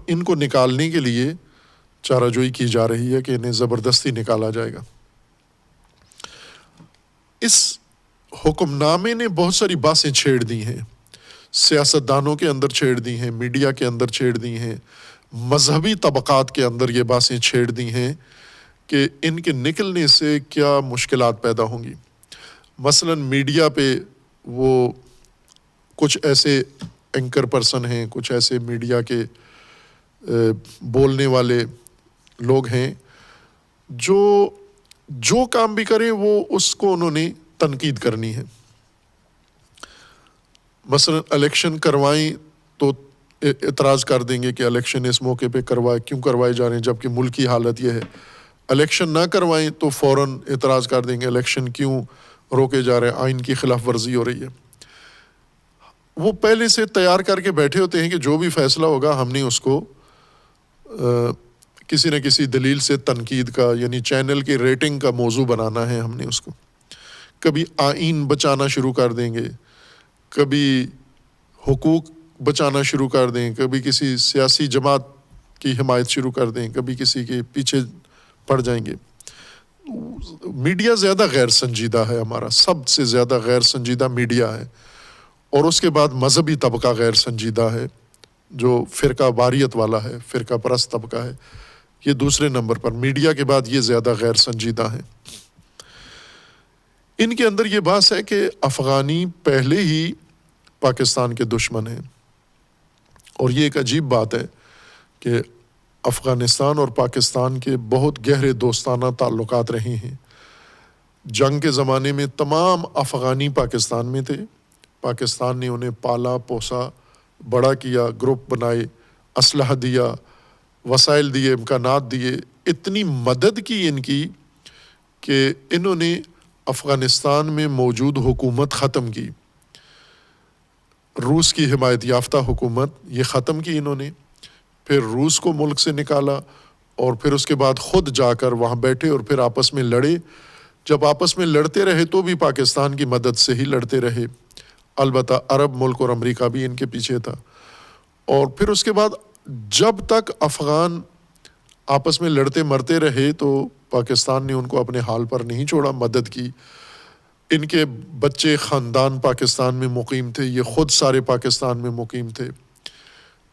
ان کو نکالنے کے لیے چارہ جوئی کی جا رہی ہے کہ انہیں زبردستی نکالا جائے گا۔ اس حکم نامے نے بہت ساری باتیں چھیڑ دی ہیں، سیاستدانوں کے اندر چھیڑ دی ہیں، میڈیا کے اندر چھیڑ دی ہیں، مذہبی طبقات کے اندر یہ باتیں چھیڑ دی ہیں کہ ان کے نکلنے سے کیا مشکلات پیدا ہوں گی۔ مثلاً میڈیا پہ وہ کچھ ایسے اینکر پرسن ہیں، کچھ ایسے میڈیا کے بولنے والے لوگ ہیں جو کام بھی کریں وہ اس کو انہوں نے تنقید کرنی ہے۔ مثلا الیکشن کروائیں تو اعتراض کر دیں گے کہ الیکشن اس موقع پہ کیوں کروائے جا رہے ہیں جبکہ ملک کی حالت یہ ہے۔ الیکشن نہ کروائیں تو فوراً اعتراض کر دیں گے الیکشن کیوں روکے جا رہے ہیں، آئین کی خلاف ورزی ہو رہی ہے۔ وہ پہلے سے تیار کر کے بیٹھے ہوتے ہیں کہ جو بھی فیصلہ ہوگا ہم نے اس کو کسی نہ کسی دلیل سے تنقید کا، یعنی چینل کی ریٹنگ کا موضوع بنانا ہے ہم نے اس کو۔ کبھی آئین بچانا شروع کر دیں گے، کبھی حقوق بچانا شروع کر دیں، کبھی کسی سیاسی جماعت کی حمایت شروع کر دیں، کبھی کسی کے پیچھے پڑ جائیں گے۔ میڈیا زیادہ غیر سنجیدہ ہے، ہمارا سب سے زیادہ غیر سنجیدہ میڈیا ہے، اور اس کے بعد مذہبی طبقہ غیر سنجیدہ ہے جو فرقہ واریت والا ہے، فرقہ پرست طبقہ ہے، یہ دوسرے نمبر پر۔ میڈیا کے بعد یہ زیادہ غیر سنجیدہ ہیں۔ ان کے اندر یہ بات ہے کہ افغانی پہلے ہی پاکستان کے دشمن ہیں، اور یہ ایک عجیب بات ہے کہ افغانستان اور پاکستان کے بہت گہرے دوستانہ تعلقات رہے ہیں۔ جنگ کے زمانے میں تمام افغانی پاکستان میں تھے، پاکستان نے انہیں پالا پوسا، بڑا کیا، گروپ بنائے، اسلحہ دیا، وسائل دیے، امکانات دیے، اتنی مدد کی ان کی کہ انہوں نے افغانستان میں موجود حکومت ختم کی، روس کی حمایت یافتہ حکومت یہ ختم کی انہوں نے، پھر روس کو ملک سے نکالا، اور پھر اس کے بعد خود جا کر وہاں بیٹھے اور پھر آپس میں لڑے۔ جب آپس میں لڑتے رہے تو بھی پاکستان کی مدد سے ہی لڑتے رہے، البتہ عرب ملک اور امریکہ بھی ان کے پیچھے تھا۔ اور پھر اس کے بعد جب تک افغان آپس میں لڑتے مرتے رہے تو پاکستان نے ان کو اپنے حال پر نہیں چھوڑا، مدد کی۔ ان کے بچے خاندان پاکستان میں مقیم تھے، یہ خود سارے پاکستان میں مقیم تھے۔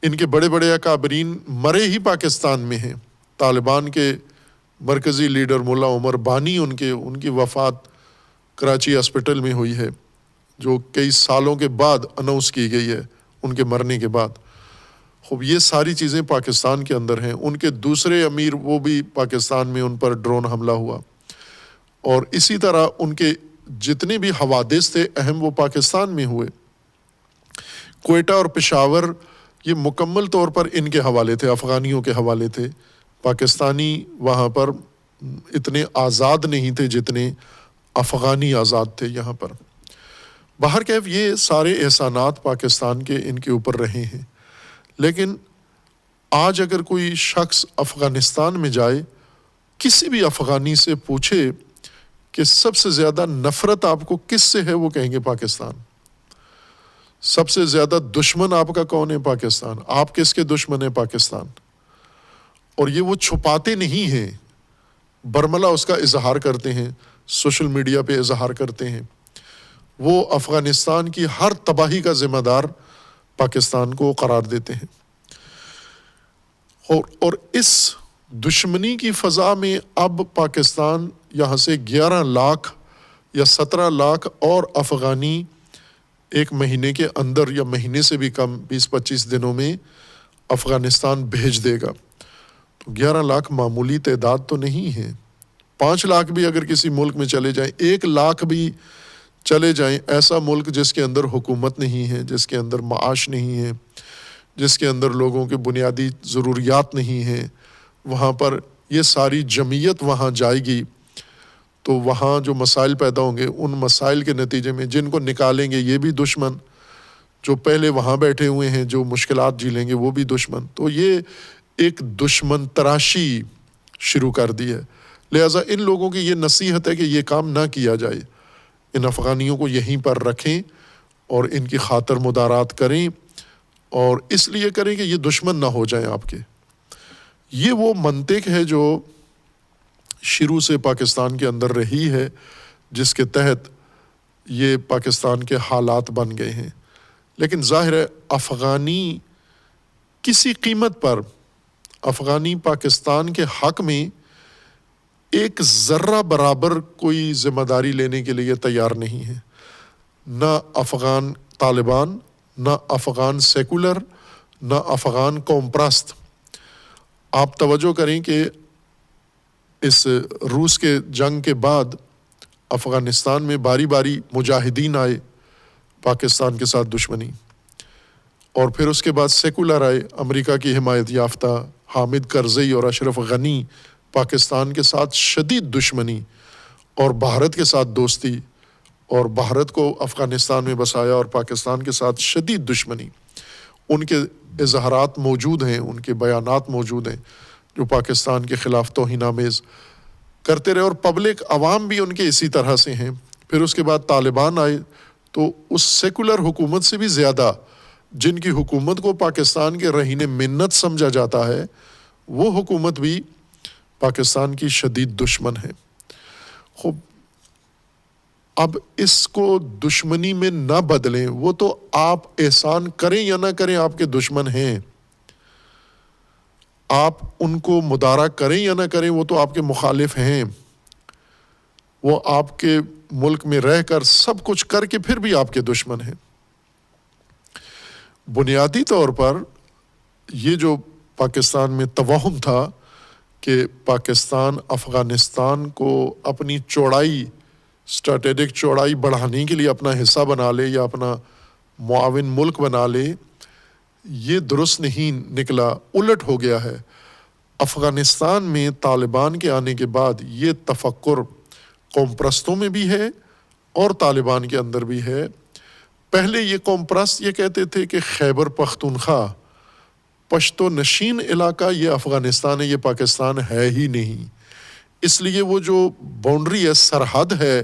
ان کے بڑے بڑے اکابرین مرے ہی پاکستان میں ہیں۔ طالبان کے مرکزی لیڈر ملا عمر بانی ان کی وفات کراچی ہاسپٹل میں ہوئی ہے، جو کئی سالوں کے بعد اناؤنس کی گئی ہے ان کے مرنے کے بعد۔ خوب یہ ساری چیزیں پاکستان کے اندر ہیں۔ ان کے دوسرے امیر وہ بھی پاکستان میں ان پر ڈرون حملہ ہوا، اور اسی طرح ان کے جتنے بھی حوادث تھے اہم وہ پاکستان میں ہوئے۔ کوئٹہ اور پشاور یہ مکمل طور پر ان کے حوالے تھے، افغانیوں کے حوالے تھے۔ پاکستانی وہاں پر اتنے آزاد نہیں تھے جتنے افغانی آزاد تھے یہاں پر۔ بہرکیف یہ سارے احسانات پاکستان کے ان کے اوپر رہے ہیں، لیکن آج اگر کوئی شخص افغانستان میں جائے، کسی بھی افغانی سے پوچھے کہ سب سے زیادہ نفرت آپ کو کس سے ہے، وہ کہیں گے پاکستان۔ سب سے زیادہ دشمن آپ کا کون ہے؟ پاکستان۔ آپ کس کے دشمن ہیں؟ پاکستان۔ اور یہ وہ چھپاتے نہیں ہیں، برملا اس کا اظہار کرتے ہیں، سوشل میڈیا پہ اظہار کرتے ہیں۔ وہ افغانستان کی ہر تباہی کا ذمہ دار پاکستان کو قرار دیتے ہیں۔ اور اس دشمنی کی فضا میں اب پاکستان یہاں سے 11 لاکھ یا 17 لاکھ اور افغانی ایک مہینے کے اندر یا مہینے سے بھی کم 20-25 دنوں میں افغانستان بھیج دے گا۔ تو 11 لاکھ معمولی تعداد تو نہیں ہے۔ 5 لاکھ بھی اگر کسی ملک میں چلے جائیں، 1 لاکھ بھی چلے جائیں، ایسا ملک جس کے اندر حکومت نہیں ہے، جس کے اندر معاش نہیں ہے، جس کے اندر لوگوں کے بنیادی ضروریات نہیں ہیں، وہاں پر یہ ساری جمعیت وہاں جائے گی تو وہاں جو مسائل پیدا ہوں گے، ان مسائل کے نتیجے میں جن کو نکالیں گے یہ بھی دشمن، جو پہلے وہاں بیٹھے ہوئے ہیں جو مشکلات جھیلیں گے وہ بھی دشمن۔ تو یہ ایک دشمن تراشی شروع کر دی ہے۔ لہٰذا ان لوگوں کی یہ نصیحت ہے کہ یہ کام نہ کیا جائے، ان افغانیوں کو یہیں پر رکھیں اور ان کی خاطر مدارات کریں، اور اس لیے کریں کہ یہ دشمن نہ ہو جائیں آپ کے. یہ وہ منطق ہے جو شروع سے پاکستان کے اندر رہی ہے، جس کے تحت یہ پاکستان کے حالات بن گئے ہیں. لیکن ظاہر ہے افغانی کسی قیمت پر افغانی پاکستان کے حق میں ایک ذرہ برابر کوئی ذمہ داری لینے کے لیے تیار نہیں ہے. نہ افغان طالبان، نہ افغان سیکولر، نہ افغان قوم پرست. آپ توجہ کریں کہ اس روس کے جنگ کے بعد افغانستان میں باری باری مجاہدین آئے پاکستان کے ساتھ دشمنی، اور پھر اس کے بعد سیکولر آئے، امریکہ کی حمایت یافتہ حامد کرزئی اور اشرف غنی، پاکستان کے ساتھ شدید دشمنی اور بھارت کے ساتھ دوستی، اور بھارت کو افغانستان میں بسایا اور پاکستان کے ساتھ شدید دشمنی. ان کے اظہارات موجود ہیں، ان کے بیانات موجود ہیں جو پاکستان کے خلاف توہین آمیز کرتے رہے، اور پبلک عوام بھی ان کے اسی طرح سے ہیں. پھر اس کے بعد طالبان آئے تو اس سیکولر حکومت سے بھی زیادہ جن کی حکومت کو پاکستان کے رہین منت سمجھا جاتا ہے، وہ حکومت بھی پاکستان کی شدید دشمن ہے. خوب، اب اس کو دشمنی میں نہ بدلیں. وہ تو آپ احسان کریں یا نہ کریں آپ کے دشمن ہیں. آپ ان کو مدارا کریں یا نہ کریں وہ تو آپ کے مخالف ہیں. وہ آپ کے ملک میں رہ کر سب کچھ کر کے پھر بھی آپ کے دشمن ہیں. بنیادی طور پر یہ جو پاکستان میں توہم تھا کہ پاکستان افغانستان کو اپنی چوڑائی، اسٹریٹجک چوڑائی بڑھانے کے لیے اپنا حصہ بنا لے یا اپنا معاون ملک بنا لے، یہ درست نہیں نکلا، الٹ ہو گیا ہے. افغانستان میں طالبان کے آنے کے بعد یہ تفکر قوم پرستوں میں بھی ہے اور طالبان کے اندر بھی ہے. پہلے یہ قوم پرست یہ کہتے تھے کہ خیبر پختونخوا پشتو نشین علاقہ یہ افغانستان ہے، یہ پاکستان ہے ہی نہیں. اس لیے وہ جو باؤنڈری ہے، سرحد ہے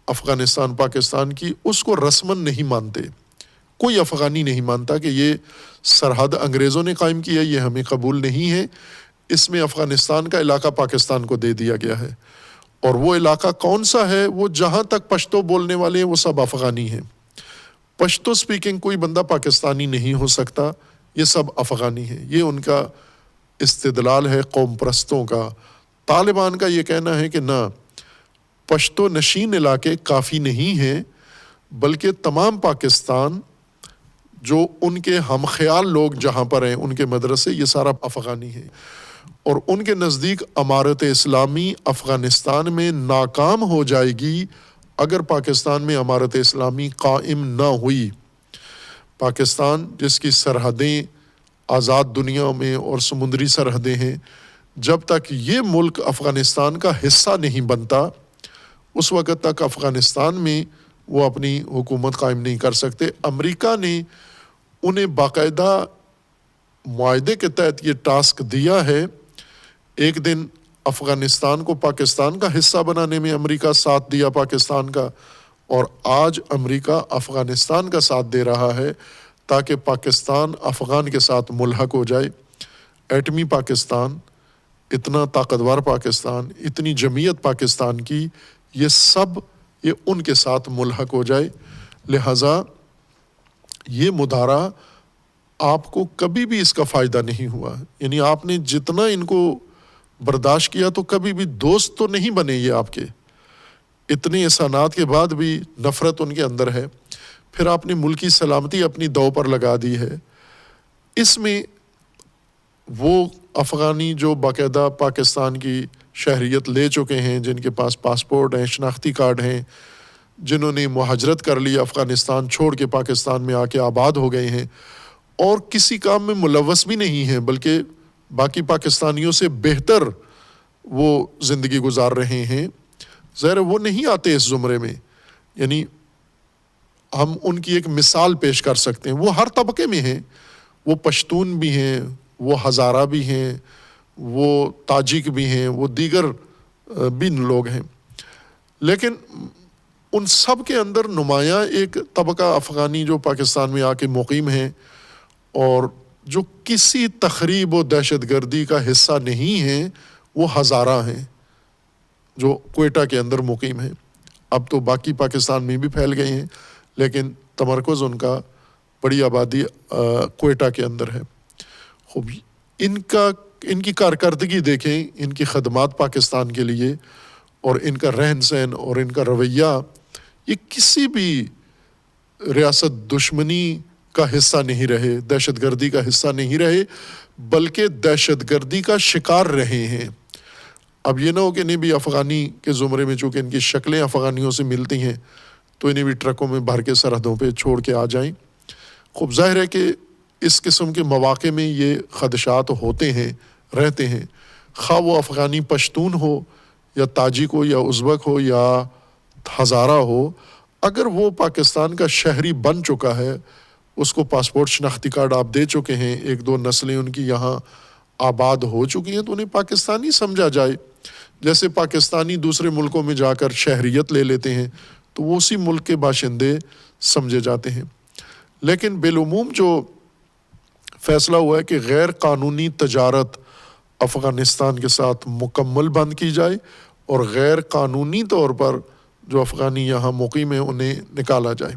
افغانستان پاکستان کی، اس کو رسماً نہیں مانتے. کوئی افغانی نہیں مانتا کہ یہ سرحد انگریزوں نے قائم کیا، یہ ہمیں قبول نہیں ہے. اس میں افغانستان کا علاقہ پاکستان کو دے دیا گیا ہے، اور وہ علاقہ کون سا ہے؟ وہ جہاں تک پشتو بولنے والے ہیں وہ سب افغانی ہیں. پشتو سپیکنگ کوئی بندہ پاکستانی نہیں ہو سکتا، یہ سب افغانی ہیں. یہ ان کا استدلال ہے قوم پرستوں کا. طالبان کا یہ کہنا ہے کہ نہ، پشتو نشین علاقے کافی نہیں ہیں، بلکہ تمام پاکستان جو ان کے ہم خیال لوگ جہاں پر ہیں، ان کے مدرسے، یہ سارا افغانی ہے. اور ان کے نزدیک امارت اسلامی افغانستان میں ناکام ہو جائے گی اگر پاکستان میں امارت اسلامی قائم نہ ہوئی. پاکستان جس کی سرحدیں آزاد دنیا میں اور سمندری سرحدیں ہیں، جب تک یہ ملک افغانستان کا حصہ نہیں بنتا اس وقت تک افغانستان میں وہ اپنی حکومت قائم نہیں کر سکتے. امریکہ نے انہیں باقاعدہ معاہدے کے تحت یہ ٹاسک دیا ہے. ایک دن افغانستان کو پاکستان کا حصہ بنانے میں امریکہ ساتھ دیا پاکستان کا، اور آج امریکہ افغانستان کا ساتھ دے رہا ہے تاکہ پاکستان افغان کے ساتھ ملحق ہو جائے. ایٹمی پاکستان، اتنا طاقتور پاکستان، اتنی جمعیت پاکستان کی، یہ سب یہ ان کے ساتھ ملحق ہو جائے. لہٰذا یہ مدارا آپ کو کبھی بھی اس کا فائدہ نہیں ہوا. یعنی آپ نے جتنا ان کو برداشت کیا تو کبھی بھی دوست تو نہیں بنے یہ آپ کے. اتنے احسانات کے بعد بھی نفرت ان کے اندر ہے. پھر آپ نے ملکی سلامتی اپنی دو پر لگا دی ہے. اس میں وہ افغانی جو باقاعدہ پاکستان کی شہریت لے چکے ہیں، جن کے پاس پاسپورٹ ہیں، شناختی کارڈ ہیں، جنہوں نے مہاجرت کر لی، افغانستان چھوڑ کے پاکستان میں آ کے آباد ہو گئے ہیں اور کسی کام میں ملوث بھی نہیں ہیں، بلکہ باقی پاکستانیوں سے بہتر وہ زندگی گزار رہے ہیں، ظاہر وہ نہیں آتے اس زمرے میں. یعنی ہم ان کی ایک مثال پیش کر سکتے ہیں. وہ ہر طبقے میں ہیں، وہ پشتون بھی ہیں، وہ ہزارہ بھی ہیں، وہ تاجک بھی ہیں، وہ دیگر بھی لوگ ہیں، لیکن ان سب کے اندر نمایاں ایک طبقہ افغانی جو پاکستان میں آ کے مقیم ہیں اور جو کسی تخریب و دہشت گردی کا حصہ نہیں ہیں وہ ہزارہ ہیں جو کوئٹہ کے اندر مقیم ہیں. اب تو باقی پاکستان میں بھی پھیل گئے ہیں لیکن تمرکز ان کا بڑی آبادی کوئٹہ کے اندر ہے. خوب ان کی کارکردگی دیکھیں, ان کی خدمات پاکستان کے لیے اور ان کا رہن سہن اور ان کا رویہ, یہ کسی بھی ریاست دشمنی کا حصہ نہیں رہے, دہشت گردی کا حصہ نہیں رہے, بلکہ دہشت گردی کا شکار رہے ہیں. اب یہ نہ ہو کہ انہیں بھی افغانی کے زمرے میں, چونکہ ان کی شکلیں افغانیوں سے ملتی ہیں, تو انہیں بھی ٹرکوں میں بھر کے سرحدوں پہ چھوڑ کے آ جائیں. خوب ظاہر ہے کہ اس قسم کے مواقع میں یہ خدشات ہوتے ہیں, رہتے ہیں, خواہ وہ افغانی پشتون ہو یا تاجک ہو یا ازبک ہو یا ہزارہ ہو. اگر وہ پاکستان کا شہری بن چکا ہے, اس کو پاسپورٹ شناختی کارڈ آپ دے چکے ہیں, ایک دو نسلیں ان کی یہاں آباد ہو چکی ہیں, تو انہیں پاکستانی سمجھا جائے. جیسے پاکستانی دوسرے ملکوں میں جا کر شہریت لے لیتے ہیں تو وہ اسی ملک کے باشندے سمجھے جاتے ہیں. لیکن بالعموم جو فیصلہ ہوا ہے کہ غیر قانونی تجارت افغانستان کے ساتھ مکمل بند کی جائے اور غیر قانونی طور پر جو افغانی یہاں مقیم ہیں انہیں نکالا جائے.